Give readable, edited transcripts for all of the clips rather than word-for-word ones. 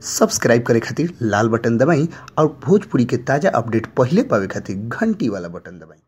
Subscribe करे खातिर लाल button दबाई और भोजपुरी के ताजा अपडेट पहले पावे खातिर घंटी वाला बटन दबाई।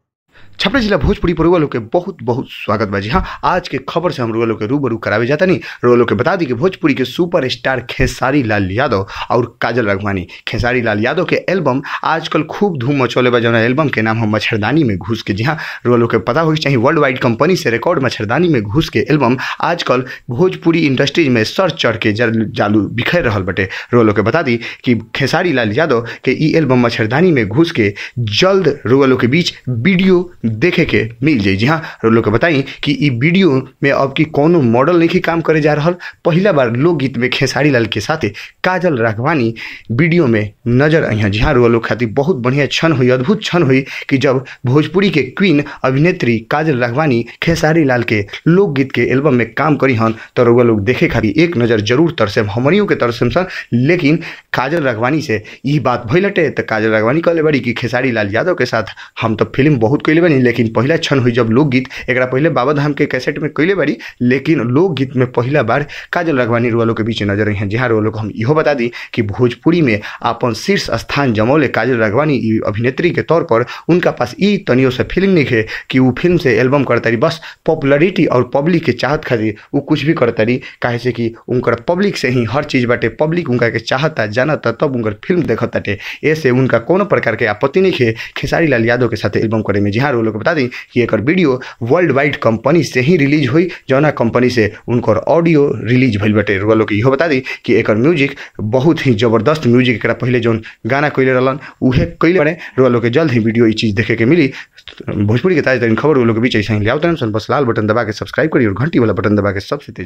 छपरा जिला भोजपुरी पर रुआ लोग के बहुत बहुत स्वागत बा। जी हाँ, आज के खबर से हम रुआ लोग के रूबरू करावे जाता नहीं। रुआ लोग के बता दी कि भोजपुरी के सुपर स्टार खेसारी लाल यादव और काजल राघवानी, खेसारी लाल यादव के एल्बम आजकल खूब धूम मचौले बा। जौना एल्बम के नाम हम मच्छरदानी में घुस के। जी हाँ, रुआ लोग के पता हो चाहिए वर्ल्ड वाइड कंपनी से रिकॉर्ड मच्छरदानी में घुस के एल्बम आजकल भोजपुरी इंडस्ट्रीज में सर चढ़ के जालू बिखर रहा बटे। रुआ लोग के बता दी कि खेसारी लाल यादव के ई एल्बम मच्छरदानी में घुस के जल्द रुआ लोग के बीच वीडियो देखे के मिल जाए। जी हाँ, लोग के बताई कि ई वीडियो में अब की कोनो मॉडल नहीं काम करे जा रहा। पहला बार लोकगीत में खेसारी लाल के साथ काजल राघवानी वीडियो में नजर आई हैं। जी हाँ, लोग खातिर बहुत बढ़िया क्षण हुई, अद्भुत क्षण हुई कि जब भोजपुरी के क्वीन अभिनेत्री काजल राघवानी खेसारी लाल के लोकगीत के एल्बम में काम करी हन तो रुआ लोग देखे खातिर एक नज़र जरूर तरसे, हमनियों के तरसे सन। लेकिन काजल राघवानी से यही बात भइलटे तो काजल राघवानी कहले बड़ी कि खेसारी लाल यादव के साथ हम तो फिल्म बहुत कैले बनी, लेकिन पहला क्षण हुई जब लोकगीत एक पहले बाबा धाम के कैसेट में कैले बड़ी, लेकिन लोकगीत में पहला बार काजल राघवानी रुआ लोग के बीच नजर आई हैं। जी हाँ, रुआ लोग हम इहो बता दी कि भोजपुरी में अपन शीर्ष स्थान जमौले काजल राघवानी अभिनेत्री के तौर पर उनका पास ई तनियो से फीलिंग नहीं है कि वो फिल्म से एल्बम करतारी। बस पॉपुलरिटी और पब्लिक के चाहत खातिर वो कुछ भी करतारी, काहे से कि उनकर पब्लिक से ही हर चीज़ बाटे। पब्लिक उनका के चाहता जानता तब उनकर फिल्म देखताटे, ऐसे उनका कोनो प्रकार के आपत्ति नहीं है खेसारी लाल यादव के साथ एल्बम करे में। जी हाँ, लोग बता दी कि एक वीडियो वर्ल्ड वाइड कंपनी से ही रिलीज हुई, जौना कंपनी से उनकर ऑडियो रिलीज भइल बटे। रुआ लोग इहो बता दी कि एक म्यूजिक बहुत ही जबरदस्त म्यूजिक, एक पहले जौन गाना कैले रहलन उहे कैले बड़े। रुआ लोग के जल्द ही वीडियो ये चीज़ देखे के मिली। भोजपुरी के ताजा तरीन खबर रुआ लोग के बीच ऐसा ही ले आओ। बस लाल बटन दबा के सब्सक्राइब करिए और घंटी वाला बटन दबा के सबसे तेज